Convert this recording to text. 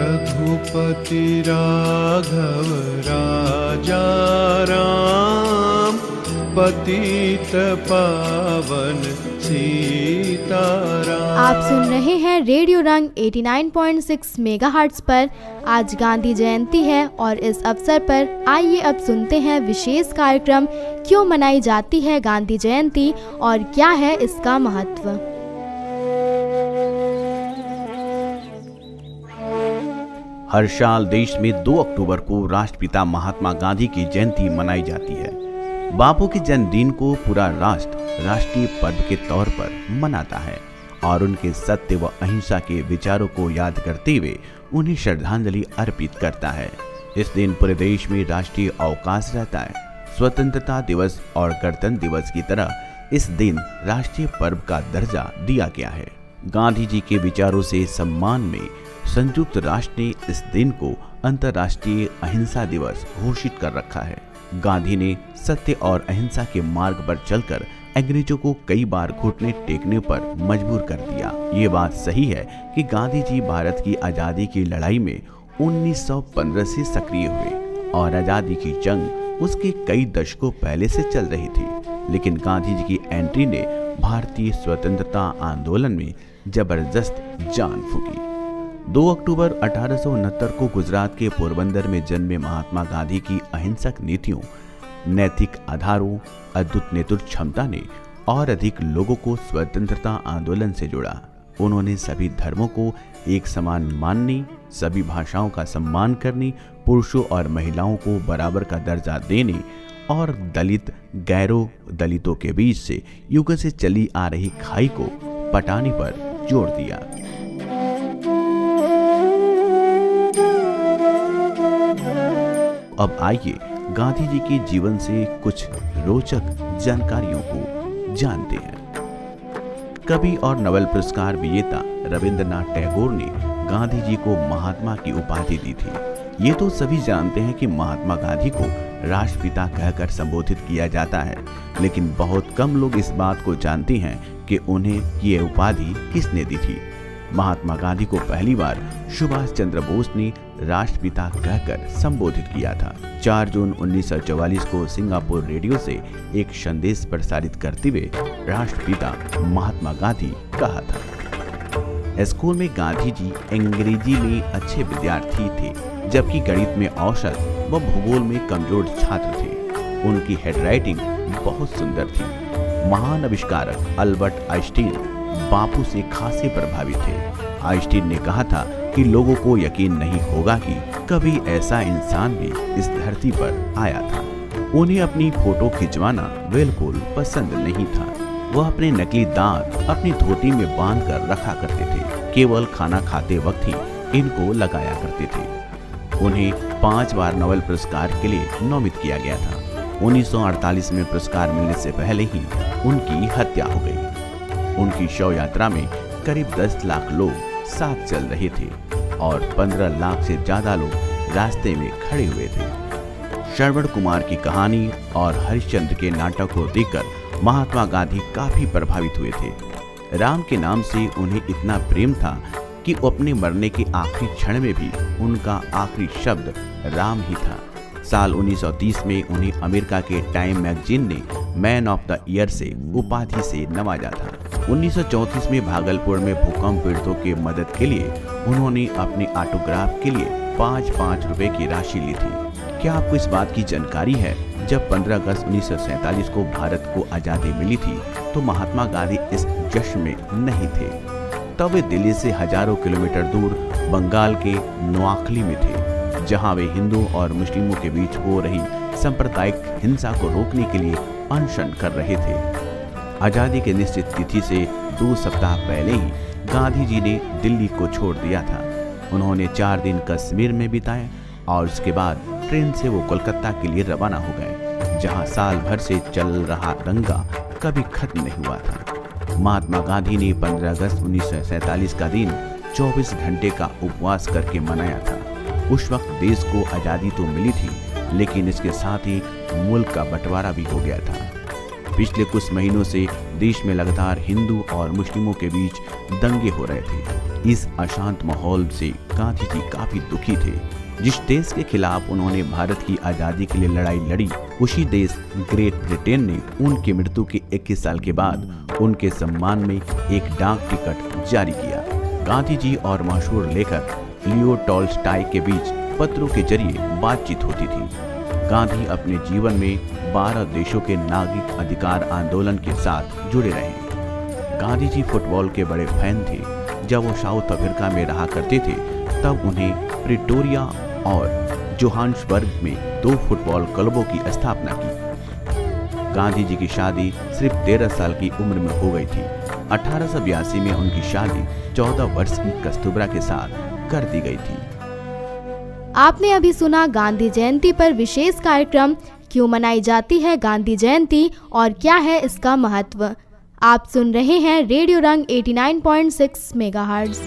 रघुपति राघव राजा राम, पतित पावन सीताराम। आप सुन रहे हैं रेडियो रंग 89.6 मेगाहर्ट्ज पर। आज गांधी जयंती है और इस अवसर पर आइए अब सुनते हैं विशेष कार्यक्रम क्यों मनाई जाती है गांधी जयंती और क्या है इसका महत्व। हर साल देश में 2 अक्टूबर को राष्ट्रपिता महात्मा गांधी की जयंती मनाई जाती है। बापू के जन्मदिन को पूरा राष्ट्र राष्ट्रीय पर्व के तौर पर मनाता है और उनके सत्य व अहिंसा के विचारों को याद करते हुए उन्हें श्रद्धांजलि अर्पित करता है। इस दिन पूरे देश में राष्ट्रीय अवकाश रहता है। स्वतंत्रता दिवस और गणतंत्र दिवस की तरह इस दिन राष्ट्रीय पर्व का दर्जा दिया गया है। गांधी जी के विचारों से सम्मान में संयुक्त राष्ट्र ने इस दिन को अंतर्राष्ट्रीय अहिंसा दिवस घोषित कर रखा है। गांधी ने सत्य और अहिंसा के मार्ग पर चलकर अंग्रेजों को कई बार घुटने टेकने पर मजबूर कर दिया। ये बात सही है कि गांधी जी भारत की आजादी की लड़ाई में 1915 से सक्रिय हुए और आजादी की जंग उसके कई दशकों पहले से चल रही थी, लेकिन गांधी जी की एंट्री ने भारतीय स्वतंत्रता आंदोलन में जबरदस्त जान फूंकी। 2 अक्टूबर 1869 को गुजरात के पोरबंदर में जन्मे महात्मा गांधी की अहिंसक नीतियों, नैतिक आधारों, अद्भुत नेतृत्व क्षमता ने और अधिक लोगों को स्वतंत्रता आंदोलन से जोड़ा। उन्होंने सभी धर्मों को एक समान मानने, सभी भाषाओं का सम्मान करने, पुरुषों और महिलाओं को बराबर का दर्जा देने और दलित गैरों दलितों के बीच से युगों से चली आ रही खाई को पटाने पर जोर दिया। अब आइए गांधी जी के जीवन से कुछ रोचक जानकारियों को जानते हैं। कवि और नोबेल पुरस्कार विजेता रविंद्रनाथ टैगोर ने गांधी जी को महात्मा की उपाधि दी थी। ये तो सभी जानते हैं कि महात्मा गांधी को राष्ट्रपिता कहकर संबोधित किया जाता है, लेकिन बहुत कम लोग इस बात को जानते हैं कि उन्हें ये उपाधि किसने दी थी। महात्मा गांधी को पहली बार सुभाष चंद्र बोस ने राष्ट्रपिता कहकर संबोधित किया था। 4 जून 1944 को सिंगापुर रेडियो से एक संदेश प्रसारित करते हुए राष्ट्रपिता महात्मा गांधी कहा था। स्कूल में गांधी जी अंग्रेजी में अच्छे विद्यार्थी थे, जबकि गणित में औसत व भूगोल में कमजोर छात्र थे। उनकी हैंडराइटिंग बहुत सुंदर थी। महान आविष्कारक अल्बर्ट आइंस्टीन बापू से खासे प्रभावित थे। आइंस्टीन ने कहा था कि लोगों को यकीन नहीं होगा कि कभी ऐसा इंसान भी इस धरती पर आया था। उन्हें अपनी फोटो खिंचवाना बिल्कुल पसंद नहीं था। वह अपने नकली दांत अपनी धोती में बांध कर रखा करते थे। केवल खाना खाते वक्त ही इनको लगाया करते थे। उन्हें 5 बार नोबेल पुरस्कार के लिए नामित किया गया था। 1948 में पुरस्कार मिलने से पहले ही उनकी हत्या हो गई। उनकी शव यात्रा में करीब 10 लाख लोग साथ चल रहे थे और 15 लाख से ज्यादा लोग रास्ते में खड़े हुए थे। श्रवण कुमार की कहानी और हरिश्चंद्र के नाटक को देखकर महात्मा गांधी काफी प्रभावित हुए थे। राम के नाम से उन्हें इतना प्रेम था कि अपने मरने के आखिरी क्षण में भी उनका आखिरी शब्द राम ही था। साल 1930 में उन्हें अमेरिका के टाइम मैगजीन ने मैन ऑफ द ईयर से उपाधि से नवाजा था। 1934 में भागलपुर में भूकंप पीड़ितों की मदद के लिए उन्होंने अपने ऑटोग्राफ के लिए 5-5 रुपए की राशि ली थी। क्या आपको इस बात की जानकारी है, जब 15 अगस्त 1947 को भारत को आज़ादी मिली थी तो महात्मा गांधी इस जश्न में नहीं थे। तब वे दिल्ली से हजारों किलोमीटर दूर बंगाल के नोआखली में थे, जहां वे हिंदू और मुस्लिमों के बीच हो रही सांप्रदायिक हिंसा को रोकने के लिए अनशन कर रहे थे। आज़ादी की निश्चित तिथि से 2 सप्ताह पहले ही गांधी जी ने दिल्ली को छोड़ दिया था। उन्होंने 4 दिन कश्मीर में बिताए और उसके बाद ट्रेन से वो कोलकाता के लिए रवाना हो गए, जहां साल भर से चल रहा दंगा कभी खत्म नहीं हुआ था। महात्मा गांधी ने 15 अगस्त 1947 का दिन 24 घंटे का उपवास करके मनाया था। उस वक्त देश को आज़ादी तो मिली थी, लेकिन इसके साथ ही मुल्क का बंटवारा भी हो गया था। पिछले कुछ महीनों से देश में लगातार हिंदू और मुस्लिमों के बीच दंगे हो रहे थे। इस अशांत माहौल से गांधी जी काफी दुखी थे। जिस देश के खिलाफ उन्होंने भारत की आजादी के लिए लड़ाई लड़ी, उसी देश ग्रेट ब्रिटेन ने उनकी मृत्यु के 21 साल के बाद उनके सम्मान में एक डाक टिकट जारी किया। गांधी जी और मशहूर लेखक लियो टॉल्स्टॉय के बीच पत्रों के जरिए बातचीत होती थी। गांधी अपने जीवन में 12 देशों के नागरिक अधिकार आंदोलन के साथ जुड़े रहे। गांधी जी फुटबॉल के बड़े फैन थे। जब वो साउथ अफ्रीका में रहा करते थे तब उन्हें प्रिटोरिया और जोहान्सबर्ग में 2 फुटबॉल क्लबों की स्थापना की। गांधी जी की शादी सिर्फ 13 साल की उम्र में हो गई थी। 1882 में उनकी शादी 14 वर्ष की कस्तूरबा के साथ कर दी गई थी। आपने अभी सुना गांधी जयंती पर विशेष कार्यक्रम क्यों मनाई जाती है गांधी जयंती और क्या है इसका महत्व। आप सुन रहे हैं रेडियो रंग 89.6 मेगाहर्ट्ज़।